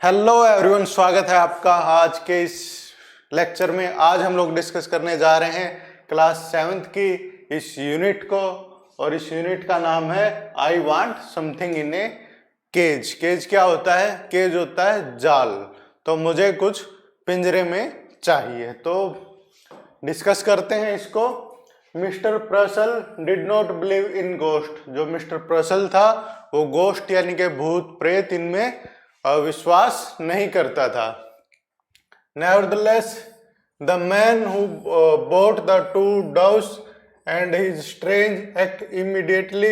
Hello everyone, स्वागत है आपका आज के इस लेक्चर में। आज हम लोग डिस्कस करने जा रहे हैं क्लास 7th की इस यूनिट को, और इस यूनिट का नाम है I want something in a cage. Cage क्या होता है? केज होता है जाल। तो मुझे कुछ पिंजरे में चाहिए, तो डिस्कस करते हैं इसको। Mister Purcell did not believe in ghost. जो मिस्टर प्रसल था वो गोस्ट यानी कि भूत प्रेत इनमें विश्वास नहीं करता था। Nevertheless, the man who bought the two doves and his strange act immediately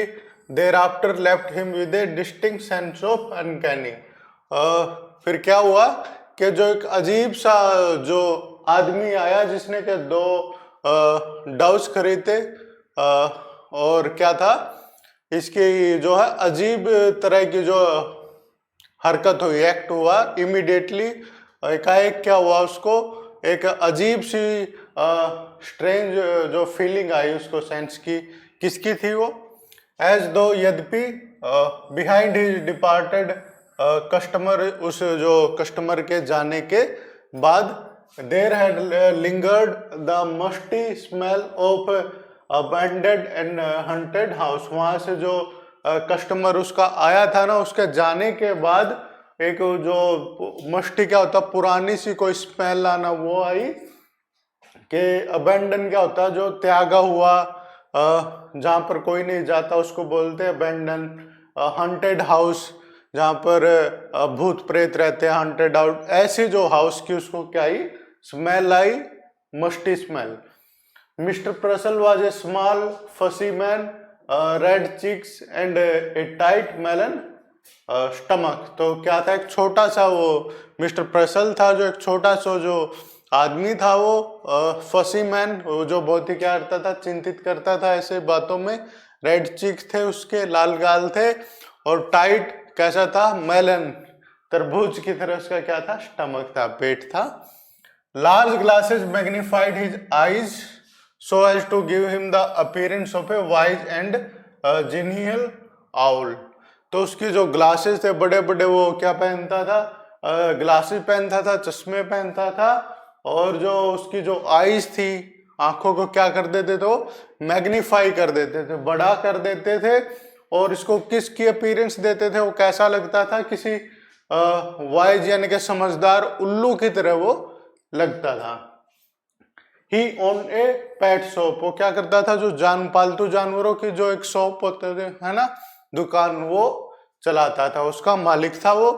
thereafter left him with a distinct sense of uncanny. फिर क्या हुआ कि जो एक अजीब सा जो आदमी आया जिसने के दो डव्स खरीदे, और क्या था इसकी जो है अजीब तरह की जो हरकत हुई, एक्ट हुआ इमीडिएटली। एकाएक क्या हुआ, उसको एक अजीब सी स्ट्रेंज जो फीलिंग आई उसको, सेंस की। किसकी थी वो? एज दो यद्यपि बिहाइंड हिज डिपार्टेड कस्टमर, उस जो कस्टमर के जाने के बाद there had lingered the musty smell of abandoned and haunted house. वहां से जो कस्टमर उसका आया था ना, उसके जाने के बाद एक जो मस्टी क्या होता, पुरानी सी कोई स्मेल आना, वो आई। कि अबैंडन क्या होता, जो त्यागा हुआ, जहाँ पर कोई नहीं जाता उसको बोलते हैं अबैंडन। हंटेड हाउस, जहाँ पर भूत प्रेत रहते हैं, हंटेड आउट। ऐसी जो हाउस की उसको क्या आई, स्मेल आई, musty smell. Mister Purcell was a small fussy man, red cheeks and a tight melon stomach. तो क्या था, एक छोटा सा वो मिस्टर प्रसल था, जो एक छोटा सा जो आदमी था, वो फसी मैन, वो जो बहुत ही क्या करता था, चिंतित करता था ऐसे बातों में। रेड चिक्स थे उसके, लाल गाल थे, और टाइट कैसा था, मेलन, तरबूज की तरह उसका क्या था, स्टमक था, पेट था। Large glasses magnified his eyes so as to give him the appearance of a wise and genial owl। तो उसकी जो ग्लासेस थे बड़े बड़े, वो क्या पहनता था, ग्लासेस पहनता था, चश्मे पहनता था, और जो उसकी जो आईज थी, आंखों को क्या कर देते थे, वो मैग्नीफाई कर देते थे, बड़ा कर देते थे। और इसको किसकी अपीयरेंस देते थे, वो कैसा लगता था, किसी वाइज यानी कि समझदार उल्लू की तरह वो लगता था। ही ओन ए पेट शॉप, वो क्या करता था, जो पालतू जानवरों की जो एक शॉप होते थे, है ना, दुकान, वो चलाता था, उसका मालिक था वो।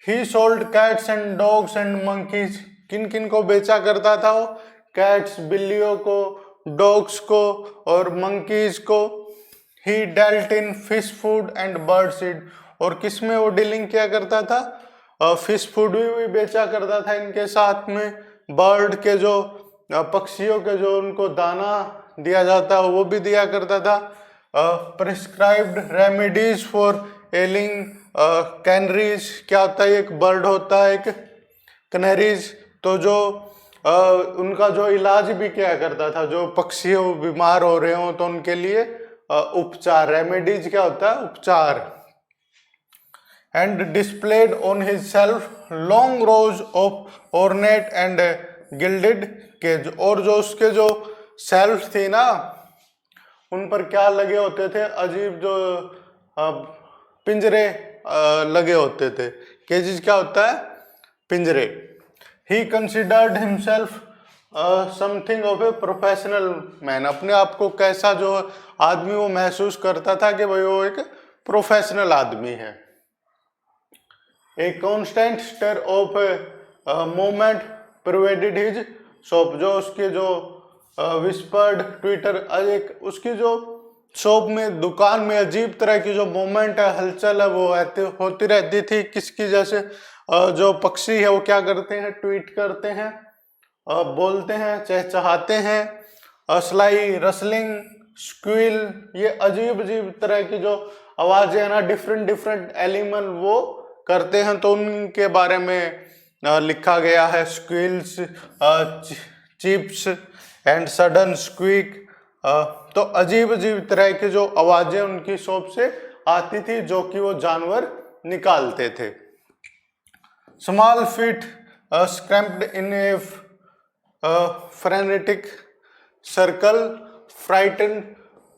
ही sold cats and dogs and monkeys. किन किन को बेचा करता था वो? कैट्स, बिल्लियों को, डॉग्स को, और मंकीज को। He dealt in fish food and bird seed. और किस में वो डीलिंग किया करता था? फिश फूड भी बेचा करता था इनके साथ में। बर्ड के जो पक्षियों के जो उनको दाना दिया जाता है वो भी दिया करता था। Prescribed remedies for ailing canaries. क्या होता है, एक बर्ड होता है, एक कैनरीज। तो जो उनका जो इलाज भी किया करता था, जो पक्षी बीमार हो रहे हो तो उनके लिए उपचार। रेमेडीज क्या होता है, उपचार। And displayed on his shelf long rows of ornate and gilded cage. और जो उसके जो सेल्फ थी ना, उन पर क्या लगे होते थे, अजीब जो पिंजरे लगे होते थे। केजेस क्या होता है, पिंजरे। He considered himself something of a professional man. अपने आप को कैसा जो आदमी वो महसूस करता था कि भाई वो एक प्रोफेशनल आदमी है। A constant stir of moment provided his shop. जो उसके जो विस्पर्ड ट्विटर, एक उसकी जो शॉप में, दुकान में अजीब तरह की जो मोमेंट है, हलचल है, वो होती रहती थी। किसकी? जैसे जो पक्षी है वो क्या करते हैं, ट्वीट करते हैं, बोलते हैं, चहचहाते हैं, असलाई, रसलिंग, स्क्वील, ये अजीब अजीब तरह की जो आवाजें है ना, डिफरेंट डिफरेंट एनिमल वो करते हैं, तो उनके बारे में लिखा गया है। स्क्वील्स, चिप्स एंड सडन स्क्वीक। तो अजीब अजीब तरह की जो आवाजें उनकी शॉप से आती थी, जो कि वो जानवर निकालते थे। Small feet स्क्रैम्प्ड in A frenetic circle, frightened,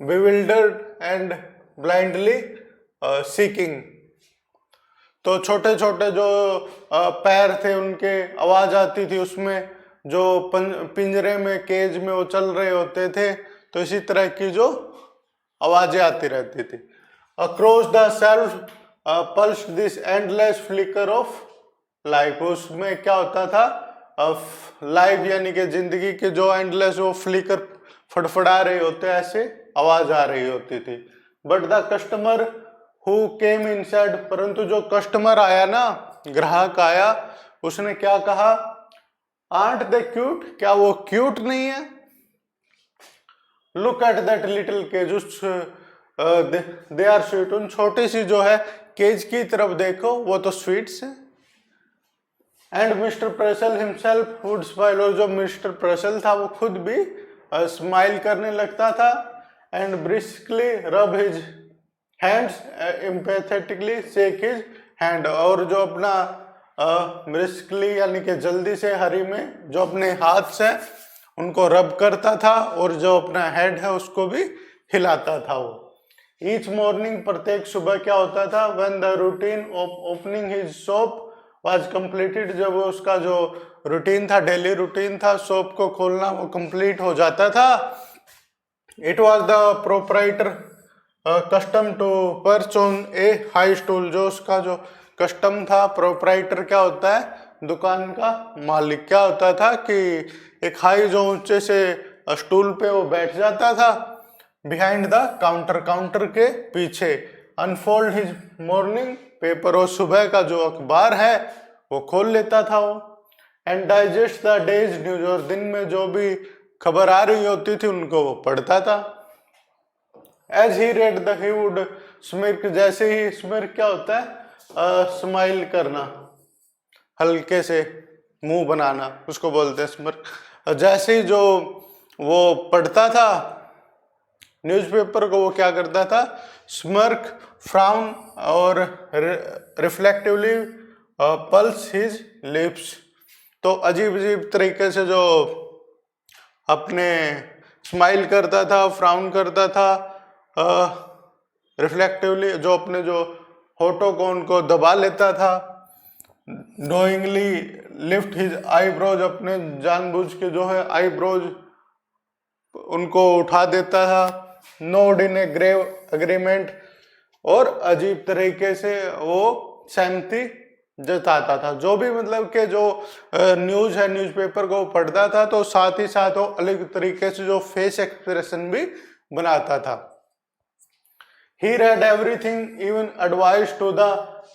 bewildered and blindly seeking. तो छोटे छोटे जो पैर थे उनके आवाज आती थी, उसमें जो पिंजरे में केज में वो चल रहे होते थे, तो इसी तरह की जो आवाजें आती रहती थी. Across the shelf pulse this endless flicker of life. उसमें क्या होता था, लाइफ यानी कि जिंदगी के जो एंडलेस वो फ्लिकर फड़फड़ा रहे होते, ऐसे आवाज आ रही होती थी. But the customer who came inside, परंतु जो कस्टमर आया ना, ग्राहक आया, उसने क्या कहा, आर्ट दे क्यूट, क्या वो क्यूट नहीं है. Look at that little cage, उस दे आर स्वीट, उन छोटी सी जो है केज की तरफ देखो, वो तो स्वीट्स है. And mister Purcell himself would smile, और जो मिस्टर प्रेसल था वो खुद भी स्माइल करने लगता था. एंड ब्रिस्कली रब his hands empathetically shake his hand, और जो अपना ब्रिस्कली यानी कि जल्दी से हरी में जो अपने हाथ से उनको रब करता था, और जो अपना हेड है उसको भी हिलाता था वो. ईच मॉर्निंग, प्रत्येक सुबह क्या होता था, when the routine of opening his shop was completed, जब उसका जो रूटीन था, डेली रूटीन था शॉप को खोलना, वो कंप्लीट हो जाता था. It was the proprietor custom to perch on a high stool, जो उसका जो कस्टम था, प्रोप्राइटर क्या होता है, दुकान का मालिक, क्या होता था कि एक हाई जो ऊंचे से स्टूल पे वो बैठ जाता था, बिहाइंड द काउंटर, काउंटर के पीछे. अनफोल्ड हिज मॉर्निंग पेपर, और सुबह का जो अखबार है वो खोल लेता था वो. And digest the days news, और दिन में जो भी खबर आ रही होती थी उनको वो पढ़ता था. As he read the he would smirk, जैसे ही स्मिर्क क्या होता है, स्माइल करना, हल्के से मुंह बनाना, उसको बोलते हैं स्मिर्क. जैसे ही जो वो पढ़ता था न्यूज़पेपर को, वो क्या करता था, स्मर्क, फ्राउन और रिफ्लेक्टिवली पल्स हिज लिप्स. तो अजीब अजीब तरीके से जो अपने स्माइल करता था, फ्राउन करता था, रिफ्लेक्टिवली जो अपने जो होठों को उनको दबा लेता था. नोइंगली लिफ्ट हिज आईब्रोज, अपने जानबूझ के जो है आईब्रोज उनको उठा देता था. Nod in a grave agreement, और अजीब तरीके से वो सहमति जताता था. जो भी मतलब के जो न्यूज है, न्यूज़पेपर को पढ़ता था, तो साथ ही साथ वो अलग तरीके से जो फेस एक्सप्रेशन भी बनाता था. He read everything, even advice to the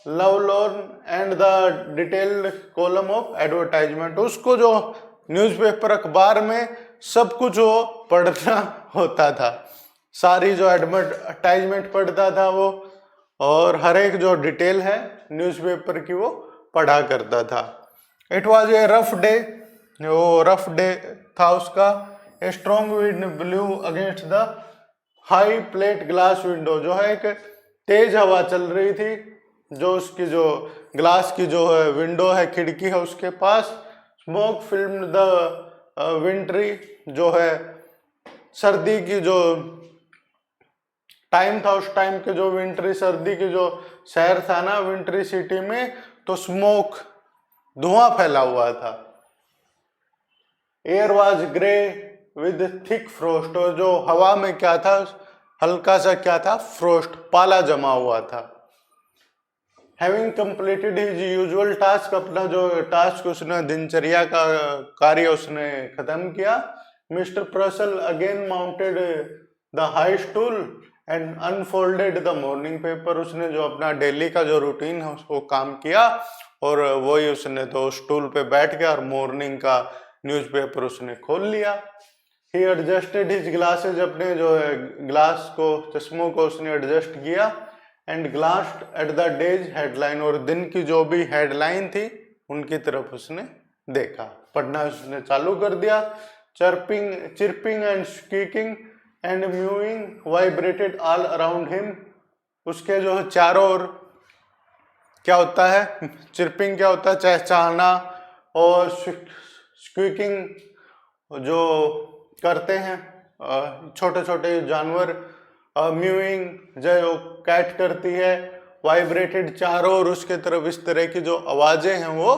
lovelorn and the detailed column of advertisement. उसको जो न्यूज़पेपर अखबार में सब कुछ वो पढ़ना होता था, सारी जो एडवर्टाइजमेंट पढ़ता था वो, और हर एक जो डिटेल है न्यूज़पेपर की वो पढ़ा करता था. It was a rough day, वो रफ डे था उसका. A strong wind blue against the high plate glass window, जो है एक तेज हवा चल रही थी, जो उसकी जो ग्लास की जो है विंडो है, खिड़की है, उसके पास. स्मोक फिल्म द विंट्री, जो है सर्दी की जो टाइम था, उस टाइम के जो विंट्री सर्दी की जो शहर था ना विंट्री सिटी में, तो स्मोक धुआं फैला हुआ था. Air was grey with thick frost, और जो हवा में क्या था, हल्का सा क्या था, फ्रोस्ट, पाला जमा हुआ था. Having completed his usual task, अपना जो टास्क उसने दिनचर्या का कार्य उसने खत्म किया. Mister Purcell again mounted the high stool and unfolded the morning paper, उसने जो अपना डेली का जो रूटीन है उसको काम किया, और वही उसने तो स्टूल पे बैठ गया और मॉर्निंग का न्यूज़पेपर उसने खोल लिया. ही एडजस्टेड हिज ग्लासेज, अपने जो है ग्लास को, चश्मों को उसने एडजस्ट किया. And glanced at the day's headline, और दिन की जो भी हेडलाइन थी उनकी तरफ उसने देखा, पढ़ना उसने चालू कर दिया. Chirping and squeaking and mewing vibrated all around him, उसके जो चारों ओर क्या होता है, चिरपिंग क्या होता है, चहचहाना, और स्क्वीकिंग जो करते हैं छोटे छोटे जानवर, म्यूइंग जो कैट करती है, वाइब्रेटेड चारों ओर उसके तरफ इस तरह की जो आवाजें हैं वो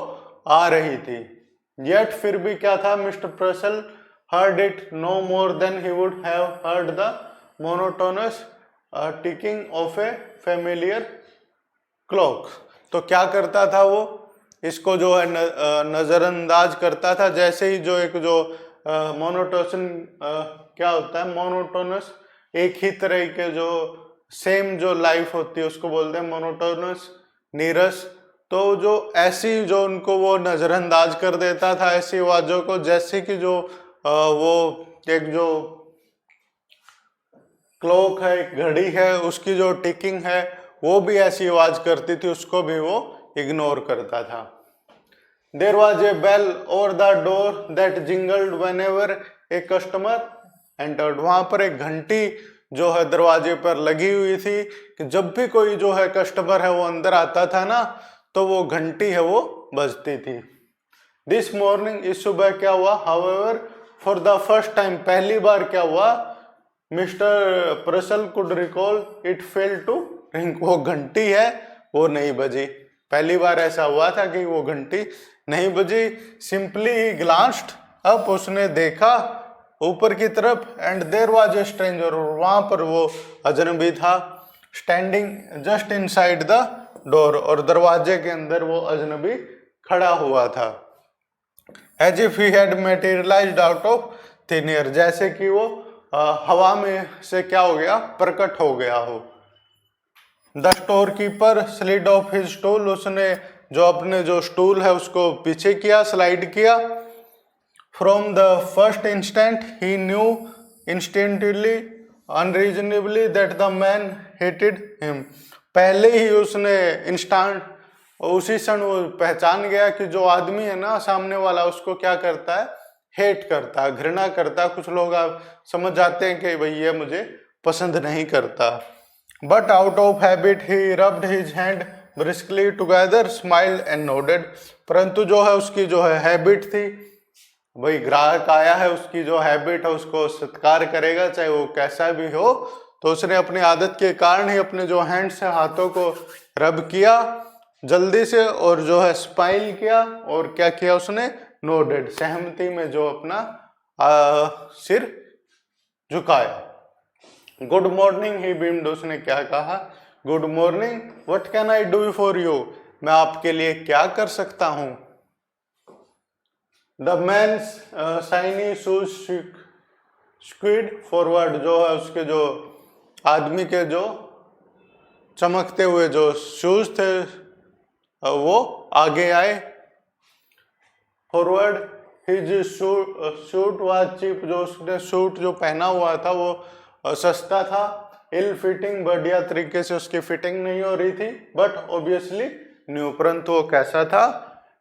आ रही थी। येट फिर भी क्या था, mister प्रसल heard it no more than he would have heard the monotonous ticking of a familiar clock। तो क्या करता था वो, इसको जो है नजरअंदाज करता था, जैसे ही जो एक जो मोनोटोसन क्या होता है, मोनोटोनस एक ही तरह के जो सेम जो लाइफ होती है उसको बोलते हैं मोनोटोनस, नीरस। तो जो ऐसी जो उनको वो नजरअंदाज कर देता था ऐसी आवाजों को, जैसे कि जो वो एक जो क्लॉक है, एक घड़ी है, उसकी जो टिकिंग है वो भी ऐसी आवाज करती थी, उसको भी वो इग्नोर करता था। There was a bell over the door that jingled whenever a customer entered। वहां पर एक घंटी जो है दरवाजे पर लगी हुई थी कि जब भी कोई जो है कस्टमर है वो अंदर आता था ना, तो वो घंटी है वो बजती थी। दिस मॉर्निंग, इस सुबह क्या हुआ, however for the first time, पहली बार क्या हुआ, mister Purcell could recall it fail to ring. वो घंटी है वो नहीं बजी। पहली बार ऐसा हुआ था कि वो घंटी नहीं बजी। सिंपली ही ग्लांस्ड अप, उसने देखा ऊपर की तरफ, and there was a stranger, वहां पर वो अजनबी था, standing just inside the door, और दरवाजे के अंदर वो अजनबी खड़ा हुआ था। As if he had materialized out of thin air, जैसे कि वो हवा में से क्या हो गया, प्रकट हो गया हो। The store keeper slid of his stool, उसने जो अपने जो स्टूल है उसको पीछे किया, स्लाइड किया। From the first instant he new instantly unreasonably that the man hated him. पहले ही उसने इंस्टेंट, उसी क्षण वो पहचान गया कि जो आदमी है ना सामने वाला, उसको क्या करता है, हेट करता है, घृणा करता है। कुछ लोग आप समझ जाते हैं कि भाई ये मुझे पसंद नहीं करता। But out of habit he rubbed his hand briskly together, smiled and nodded. परंतु जो है उसकी जो है हैबिट थी, भाई ग्राहक आया है, उसकी जो हैबिट है उसको सत्कार करेगा चाहे वो कैसा भी हो। तो उसने अपनी आदत के कारण ही अपने जो हैंड से हाथों को रब किया जल्दी से, और जो है स्माइल किया, और क्या किया उसने, नोडेड, सहमति में जो अपना सिर झुकाया। गुड मॉर्निंग ही बीम्ड, उसने क्या कहा, good morning, what can I do for you, मैं आपके लिए क्या कर सकता हूं। The man shiny shoes squid forward, जो है उसके जो आदमी के जो चमकते हुए जो शूज थे वो आगे आए। Forward his suit was cheap, जो उसने सूट जो पहना हुआ था वो सस्ता था। इल फिटिंग, बढ़िया तरीके से उसकी फिटिंग नहीं हो रही थी। बट ऑब्वियसली न्यू, परंतु वो कैसा था,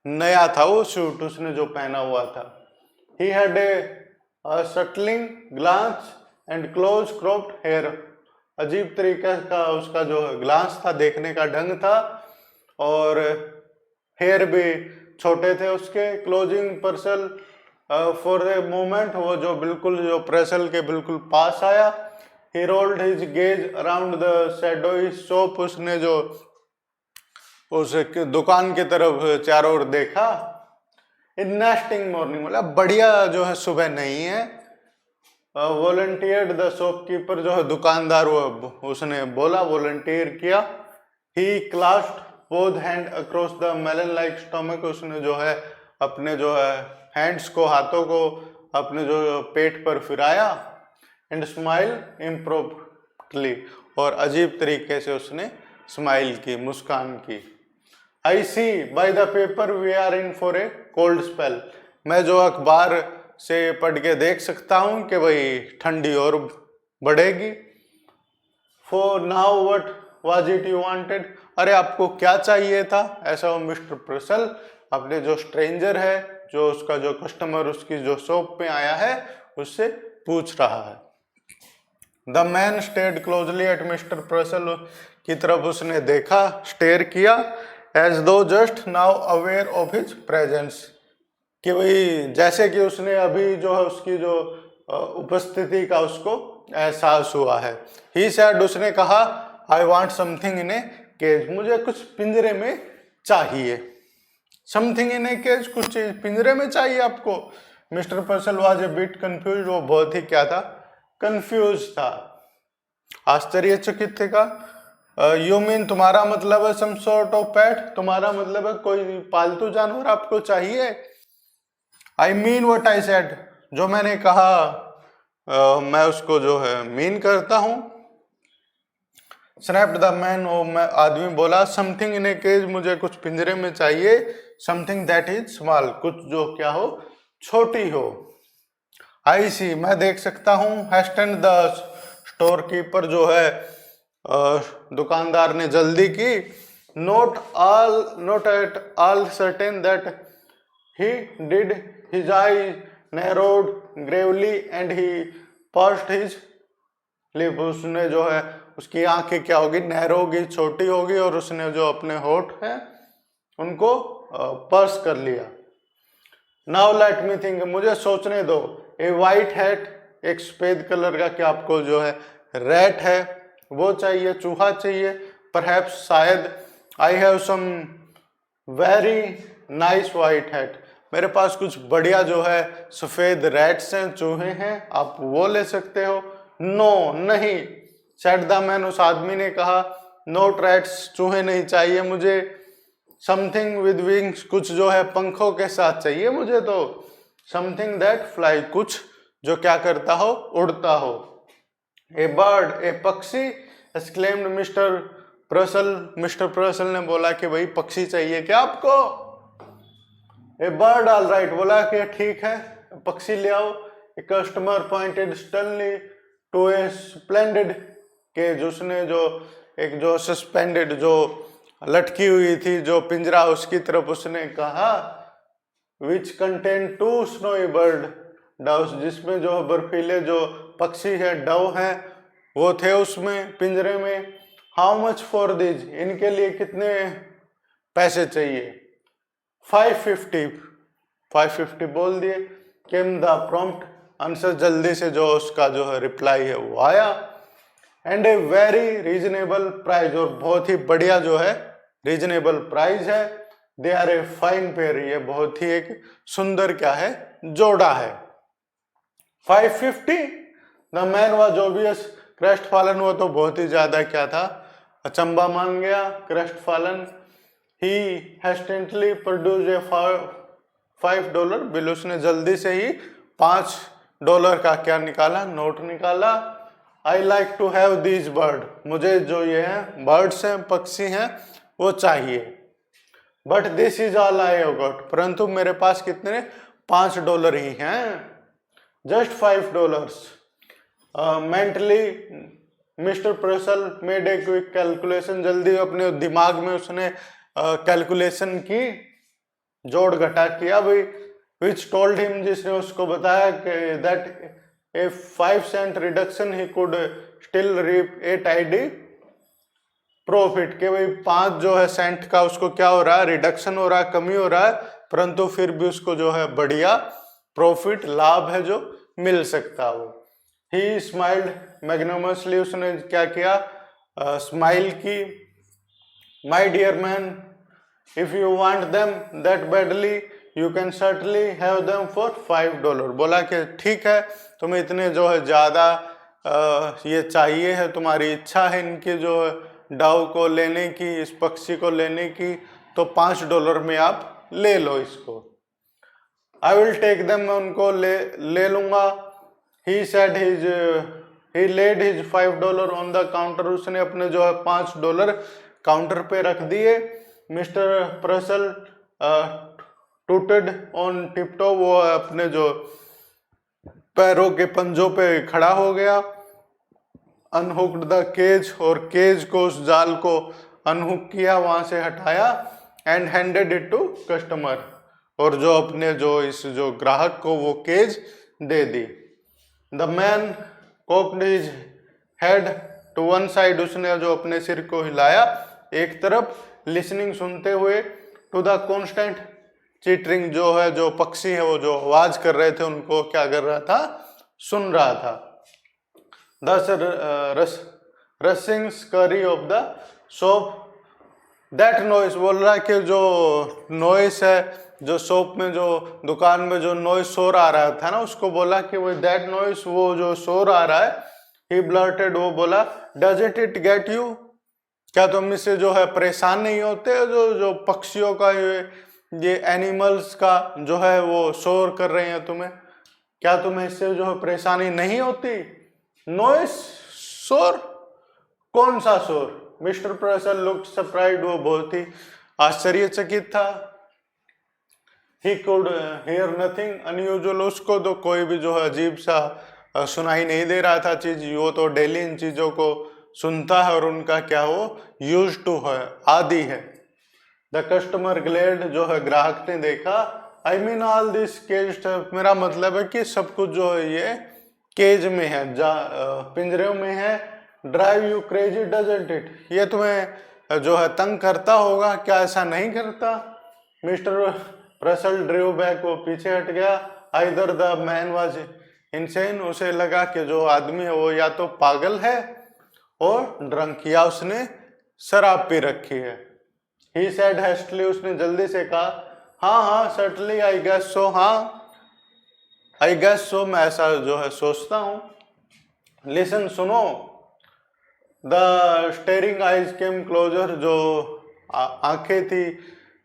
नया था वो सूट उसने जो पहना हुआ था। He had a startling glance and close cropped hair, अजीब तरीके का उसका जो ग्लांस था, देखने का ढंग था, और हेयर भी छोटे थे उसके। Closing Purcell for a moment, वो जो बिल्कुल जो प्रेसल के बिल्कुल पास आया। He rolled his gaze around the shadowy shop, उसने जो उस दुकान की तरफ चारों ओर देखा। इन नेस्टिंग मॉर्निंग, मतलब बढ़िया जो है सुबह नहीं है। वॉलंटियर्ड द शॉपकीपर, जो है दुकानदार, वो उसने बोला, वॉलंटियर किया। He clasped both hand across the melon like stomach, उसने जो है अपने जो है हैंड्स को, हाथों को अपने जो पेट पर फिराया। एंड स्माइल इम्प्रोप्टली, और अजीब तरीके से उसने स्माइल की, मुस्कान की। I see by the paper we are in for a cold spell, मैं जो अखबार से पढ़ के देख सकता हूँ कि भाई ठंडी और बढ़ेगी। For now what was it you wanted, अरे आपको क्या चाहिए था, ऐसा वो मिस्टर प्रसल अपने जो स्ट्रेंजर है, जो उसका जो कस्टमर उसकी जो शॉप पे आया है, उससे पूछ रहा है। The man stared closely at mister Purcell की तरफ उसने देखा, स्टेयर किया। As though just now aware of his presence, कि भाई जैसे कि उसने अभी जो है उसकी जो उपस्थिति का उसको एहसास हुआ है। ही सैड, उसने कहा, I want something in a cage, मुझे कुछ पिंजरे में चाहिए। समथिंग इन ए केज, कुछ चीज पिंजरे में चाहिए आपको। Mister पर्सल was a bit confuse, वो बहुत ही क्या था, कंफ्यूज था, आश्चर्यचकित था। यू मीन, तुम्हारा मतलब है सम सॉर्ट ऑफ पेट, तुम्हारा मतलब है कोई पालतू जानवर आपको चाहिए। I mean what I said, जो मैंने कहा मैं उसको जो है मीन करता हूं। स्नैप्ड द मैन, आदमी बोला, समथिंग इन ए केज, मुझे कुछ पिंजरे में चाहिए। समथिंग दैट इज स्मॉल, कुछ जो क्या हो, छोटी हो। आई सी, मैं देख सकता हूँ। हेस्टेंड द स्टोर कीपर, जो है दुकानदार ने जल्दी की। Note at all certain that he did, his I narrowed Gravely and he pursued his lip, उसने जो है उसकी आंखें क्या होगी, नैरो होगी, छोटी होगी, और उसने जो अपने होठ हैं उनको पर्स कर लिया। नाउ लेट मी थिंक, मुझे सोचने दो। ए वाइट हैट, एक सफेद कलर का क्या आपको जो है रैट है वो चाहिए, चूहा चाहिए। परहैप्स, शायद। I have some very nice white hat, मेरे पास कुछ बढ़िया जो है सफेद रैट्स हैं, चूहे हैं, आप वो ले सकते हो। नो, नहीं। सेड द मैन, उस आदमी ने कहा। नोट रैट्स, चूहे नहीं चाहिए मुझे। समथिंग विद विंग्स, कुछ जो है पंखों के साथ चाहिए मुझे तो। समथिंग दैट फ्लाई, कुछ जो क्या करता हो, उड़ता हो। ए बर्ड, ए पक्षी। एक्सक्लेम्ड मिस्टर प्रसल, मिस्टर प्रसल ने बोला कि भाई पक्षी चाहिए क्या आपको। ए बर्ड, ऑल राइट, बोला कि ठीक है पक्षी ले आओ। A customer pointed sternly to a splendid cage, उसने जो एक जो सस्पेंडेड जो लटकी हुई थी जो पिंजरा, उसकी तरफ उसने कहा। Which contain two snowy bird doves, जिसमें जो बर्फीले जो पक्षी है डव हैं वो थे उसमें पिंजरे में। हाउ मच फॉर दिस, इनके लिए कितने पैसे चाहिए। 550, 550 बोल दिए। केम द प्रॉम्प्ट आंसर, जल्दी से जो उसका जो है रिप्लाई है वो आया। And a very reasonable price, और बहुत ही बढ़िया जो है रीजनेबल प्राइस है। They are a fine pair, ये बहुत ही एक सुंदर क्या है, जोड़ा है। 550, the man was obvious crust fallen, वो तो बहुत ही ज्यादा क्या था, अचंबा मान गया, crestfallen. He hesitantly produce a $5 bill, उसने जल्दी से ही $5 का क्या निकाला, नोट निकाला। I like to have these bird, मुझे जो ये है बर्ड्स हैं, पक्षी हैं, वो चाहिए। But this is all I have got, परंतु मेरे पास कितने, $5 ही हैं, just $5। Mentally mister Purcell made a quick calculation, जल्दी अपने दिमाग में उसने कैलकुलेशन की, जोड़ घटा किया भाई। विच टोल्ड हिम, जिसने उसको बताया कि that a 5 cent reduction he could still reap a tidy profit, के भाई 5 जो है सेंट का उसको क्या हो रहा है, रिडक्शन हो रहा है, कमी हो रहा है, परंतु फिर भी उसको जो है बढ़िया प्रॉफिट, लाभ है जो मिल सकता हो। ही स्माइल्ड मैग्नमसली, उसने क्या किया, स्माइल की। My dear man, if you want them that badly you can certainly have them for $5, बोला कि ठीक है तुम्हें इतने जो है ज्यादा ये चाहिए है, तुम्हारी इच्छा है इनके जो डाउ को लेने की, इस पक्षी को लेने की, तो $5 में आप ले लो इसको। आई विल टेक देम, मैं उनको ले लूंगा। He said his, he laid his $5 on the counter, उसने अपने जो है $5 काउंटर पे रख दिए। Mister Purcell tooted on tiptoe, वो अपने जो पैरों के पंजों पे खड़ा हो गया। अनहुक्ड द केज, और केज को, उस जाल को अनहुक किया, वहां से हटाया। And handed it to customer, और जो अपने जो इस जो ग्राहक को वो केज दे दी। The man cocked his head to one side, उसने जो अपने सिर को हिलाया एक तरफ। लिसनिंग सुनते हुए, टू द कॉन्स्टेंट चीटरिंग जो है, जो पक्षी है वो जो आवाज कर रहे थे उनको क्या कर रहा था, सुन रहा था। The rustling scurry of the soap, that noise, बोल रहा है कि जो नॉइस है, जो शॉप में जो दुकान में जो नॉइस शोर आ रहा था ना, उसको बोला कि वो दैट नॉइस, वो जो शोर आ रहा है, ही ब्लर्टेड, वो बोला, डजंट इट गेट यू, क्या तुम इससे जो है परेशान नहीं होते, जो जो पक्षियों का ये एनिमल्स का जो है वो शोर कर रहे हैं तुम्हें, क्या तुम्हें इससे जो है परेशानी नहीं होती? नॉइस, शोर, कौन सा शोर? मिस्टर प्रसल लुक्ड सरप्राइज्ड, वो बहुत ही आश्चर्यचकित था। He could hear nothing unusual, उसको तो कोई भी जो है अजीब सा सुनाई नहीं दे रहा था चीज, वो तो डेली इन चीजों को सुनता है और उनका क्या वो यूज टू है, आदि है। द कस्टमर ग्लेड, जो है ग्राहक ने देखा, I mean all this cage, मेरा मतलब है कि सब कुछ जो है ये केज में है, पिंजरे में है। Drive you crazy doesn't it, ये तुम्हें जो है तंग करता होगा, क्या ऐसा नहीं करता? मिस्टर प्रसल ड्रीव बैक, वो पीछे हट गया। Either the man was insane, उसे लगा कि जो आदमी है वो या तो पागल है और ड्रंक, या उसने शराब पी रखी है। ही सेड हेस्टली, उसने जल्दी से कहा, हाँ हाँ सर्टनली आई गेस सो, हाँ आई गेस सो, मैं ऐसा जो है सोचता हूँ। लिसन, सुनो। The staring eyes came closer, जो आंखें थी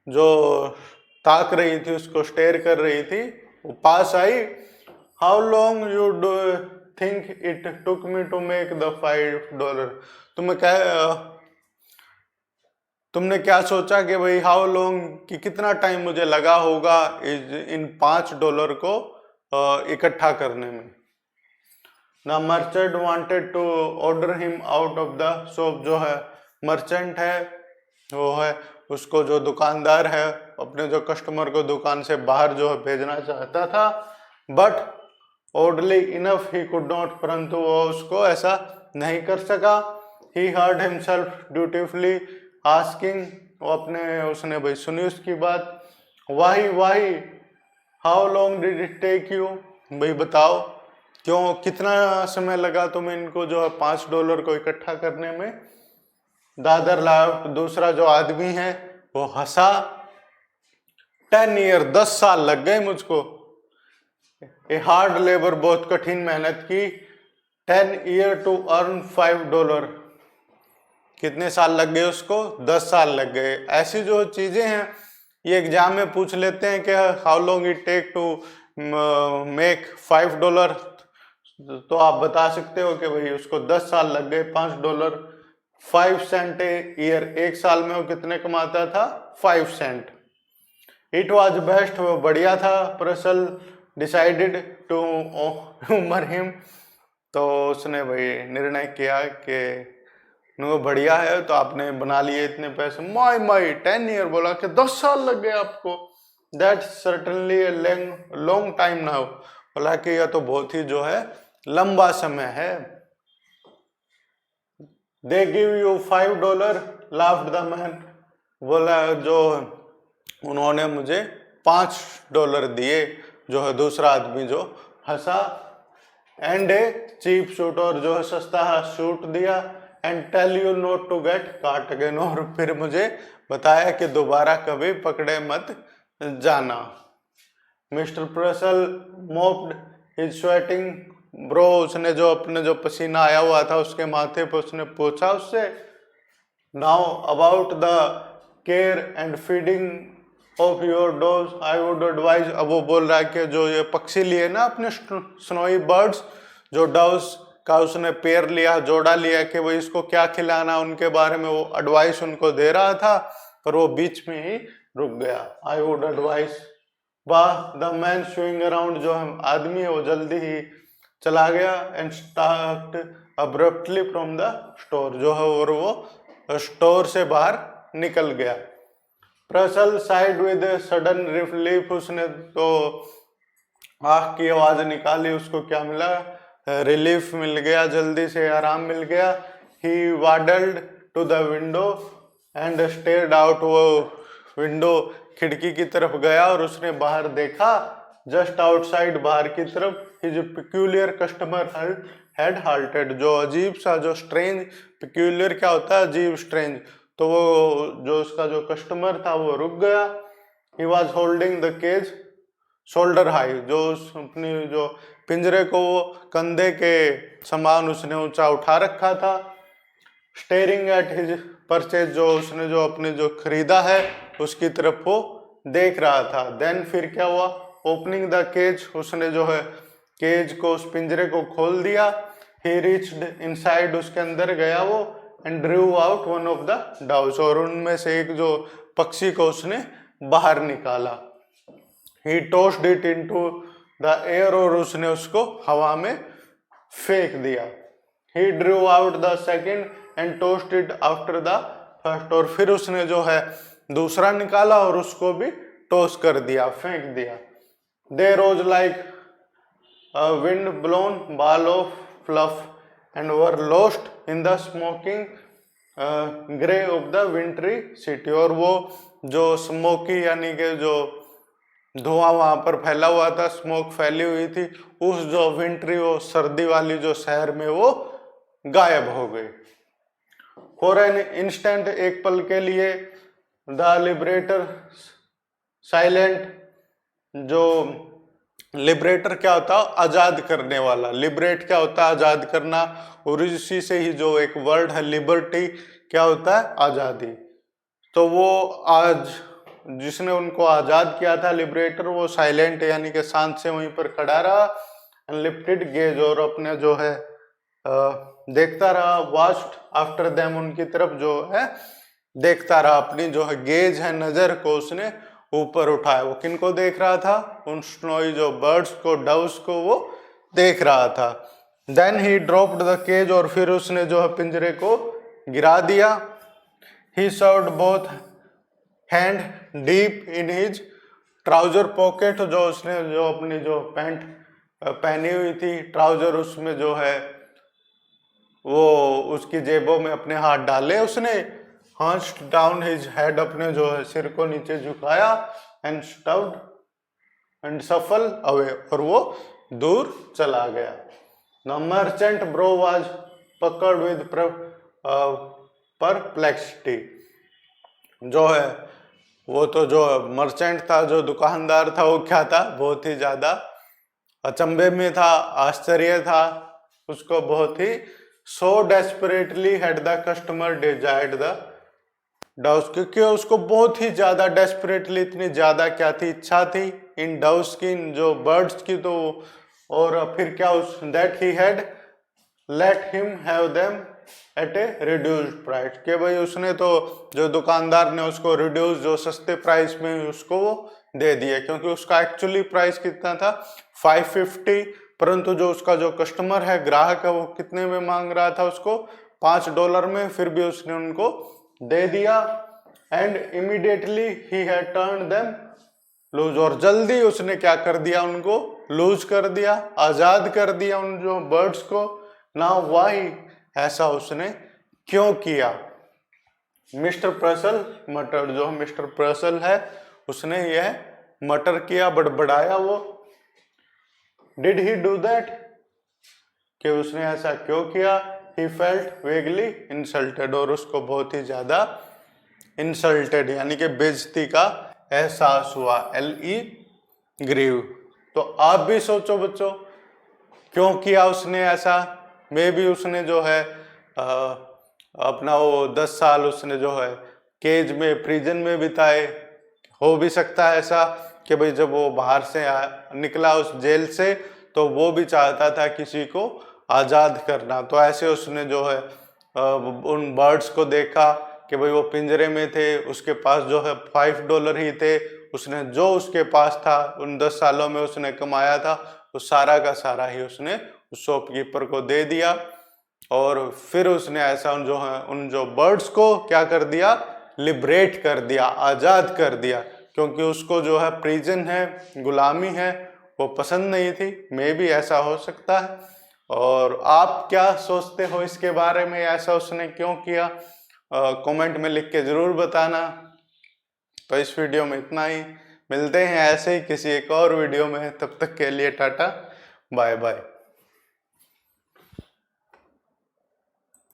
जो ताक रही थी, उसको स्टेयर कर रही थी, वो पास आई। How long you do think it took me to make the $5, तुमने क्या सोचा कि भाई हाउ लॉन्ग, कि कितना टाइम मुझे लगा होगा इन $5 को इकट्ठा करने में। The merchant wanted to order him out of the shop, जो है मर्चेंट है वो है, उसको जो दुकानदार है अपने जो कस्टमर को दुकान से बाहर जो है भेजना चाहता था, but oddly enough he could not, परंतु वो उसको ऐसा नहीं कर सका। He heard himself dutifully asking, वो अपने उसने भाई सुनी उसकी बात। Why how long did it take you, भाई बताओ क्यों, कितना समय लगा तुम्हें इनको जो है $5 को इकट्ठा करने में? दादर लाभ, दूसरा जो आदमी है वो हंसा। 10 ईयर, 10 साल लग गए मुझको। ए हार्ड लेबर, बहुत कठिन मेहनत की। 10 ईयर टू अर्न $5, कितने साल लग गए उसको? 10 साल लग गए। ऐसी जो चीजें हैं ये एग्जाम में पूछ लेते हैं कि how long it take to make $5, तो आप बता सकते हो कि भाई उसको 10 साल लग गए। $5, 5 सेंट ए ईयर, एक साल में वो कितने कमाता था? 5 सेंट। इट वॉज बेस्ट, वो बढ़िया था। प्रसल डिसाइडेड टू उमर हिम, तो उसने भाई निर्णय किया कि वो बढ़िया है, तो आपने बना लिए इतने पैसे। माई 10 ईयर, बोला कि 10 साल लग गए आपको। That certainly long time now, बोला कि यह तो बहुत ही जो है लंबा समय है। They give you $5, laughed the man, बोला जो उन्होंने मुझे $5 दिए, जो है दूसरा आदमी जो हंसा। एंड ए चीप सूट, और जो है सस्ता सूट दिया। And tell you not to get caught again, और फिर मुझे बताया कि दोबारा कभी पकड़े मत जाना। मिस्टर प्रसल मोप्ड हिज स्वेटिंग ब्रो, उसने जो अपने जो पसीना आया हुआ था उसके माथे पर उसने पूछा उससे। Now about the care and feeding of your dogs I would advise, अब वो बोल रहा है कि जो ये पक्षी लिए ना अपने स्नोई बर्ड्स, जो डॉग्स का उसने पेयर लिया, जोड़ा लिया कि वो इसको क्या खिलाना, उनके बारे में वो एडवाइस उनको दे रहा था, पर वो बीच में ही रुक गया। आई वुड एडवाइस, वाह। द मैन स्विंग अराउंड, जो हम आदमी है वो जल्दी ही चला गया। And start abruptly from the store, जो है और वो स्टोर से बाहर निकल गया। प्रसल साइड विद सडन रिलीफ, उसने तो आह की आवाज निकाली, उसको क्या मिला? रिलीफ मिल गया, जल्दी से आराम मिल गया। He waddled to the window, and stared out, वो विंडो खिड़की की तरफ गया और उसने बाहर देखा। जस्ट आउटसाइड, बाहर की तरफ, हिज पिक्यूलियर कस्टमर हैड हाल्टेड, जो अजीब सा, जो स्ट्रेंज, पिक्यूलियर क्या होता है, अजीब, स्ट्रेंज, तो वो जो उसका जो कस्टमर था वो रुक गया। He was holding the cage shoulder high, जो उस अपनी जो पिंजरे को वो कंधे के समान उसने ऊंचा उठा रखा था। स्टेरिंग एट हिज परचेज, जो उसने जो अपने जो खरीदा है उसकी तरफ वो देख रहा था। देन फिर क्या हुआ, ओपनिंग द केज, उसने जो है केज को, उस पिंजरे को खोल दिया। ही रीच्ड इनसाइड, उसके अंदर गया वो, and drew out one of the doves, और उनमें से एक जो पक्षी को उसने बाहर निकाला। He tossed it into the air, और उसने उसको हवा में फेंक दिया। He drew out the second and tossed it after the first, और फिर उसने जो है दूसरा निकाला और उसको भी टॉस कर दिया, फेंक दिया। They rose like wind blown ball of fluff and were lost in the smoking grey of the wintry city, और वो जो स्मोकी यानी कि जो धुआं वहां पर फैला हुआ था, स्मोक फैली हुई थी, उस जो विंट्री, वो सर्दी वाली जो शहर में, वो गायब हो गई। फॉर एन इंस्टेंट, एक पल के लिए, द लिबरेटर साइलेंट, जो लिबरेटर क्या होता है, आजाद करने वाला, लिबरेट क्या होता है, आजाद करना, और इसी से ही जो एक वर्ड है लिबर्टी, क्या होता है, आजादी। तो वो आज जिसने उनको आजाद किया था, लिबरेटर, वो साइलेंट यानी कि शांत से वहीं पर खड़ा रहा। लिफ्टेड गेज, और अपने जो है देखता रहा। वास्ट आफ्टर देम, उनकी तरफ जो है देखता रहा, अपनी जो है गेज है, नजर को उसने ऊपर उठाया। वो किनको देख रहा था, उन स्नोई जो बर्ड्स को, डव्स को वो देख रहा था। Then he dropped the cage, और फिर उसने जो है पिंजरे को गिरा दिया। He shoved both hand deep in his trouser pocket, जो उसने जो अपनी जो पैंट पहनी हुई थी, ट्राउजर, उसमें जो है वो उसकी जेबों में अपने हाथ डाले उसने। हंस्ड डाउन हिज हेड, अपने जो है सिर को नीचे झुकाया। एंड स्टव्ड एंड सफल अवे, और वो दूर चला गया। द मर्चेंट ब्रो वाज पकड़ विद परप्लेक्सिटी, जो है वो तो जो मर्चेंट था, जो दुकानदार था, वो क्या था, बहुत ही ज्यादा अचंभे में था, आश्चर्य था उसको बहुत ही। So desperately had the customer desired the doves, क्योंकि उसको बहुत ही ज्यादा डेस्परेटली, इतनी ज्यादा क्या थी, इच्छा थी इन डव्स की, इन जो बर्ड्स की, तो और फिर क्या, उस that he had let him have them at A reduced price, कि भाई उसने तो, जो दुकानदार ने उसको रिड्यूस, जो सस्ते प्राइस में उसको वो दे दिए, क्योंकि उसका एक्चुअली प्राइस कितना था, 550, परंतु जो उसका जो कस्टमर है, ग्राहक है, वो कितने में मांग रहा था उसको, $5 में, फिर भी उसने उनको दे दिया। And immediately he had turned them loose, और जल्दी उसने क्या कर दिया, उनको लूज कर दिया, आजाद कर दिया उन जो बर्ड्स को। नाउ व्हाई, ऐसा उसने क्यों किया। मिस्टर प्रसल मटर, जो मिस्टर प्रसल है, उसने यह मटर किया, बड़बड़ाया वो। डिड ही डू दैट, कि उसने ऐसा क्यों किया। ही फेल्ट वेगली इंसल्टेड, और उसको बहुत ही ज्यादा इंसल्टेड यानी कि बेइज्जती का एहसास हुआ। LE ग्रीव। तो आप भी सोचो बच्चों, क्यों किया उसने ऐसा। मे भी उसने जो है अपना वो 10 साल उसने जो है केज में, प्रिजन में बिताए। हो भी सकता है ऐसा कि भाई जब वो बाहर से निकला उस जेल से, तो वो भी चाहता था किसी को आजाद करना। तो ऐसे उसने जो है उन बर्ड्स को देखा कि भाई वो पिंजरे में थे, उसके पास जो है $5 ही थे। उसने जो उसके पास था, उन 10 सालों में उसने कमाया था, वो सारा का सारा ही उसने उस शॉपकीपर को दे दिया। और फिर उसने ऐसा उन जो बर्ड्स को क्या कर दिया, लिबरेट कर दिया, आजाद कर दिया, क्योंकि उसको जो है प्रिजन है, गुलामी है, वो पसंद नहीं थी। मे भी ऐसा हो सकता है। और आप क्या सोचते हो इसके बारे में, ऐसा उसने क्यों किया। कमेंट में लिख के ज़रूर बताना। तो इस वीडियो में इतना ही, मिलते हैं ऐसे ही किसी एक और वीडियो में, तब तक के लिए टाटा बाय बाय।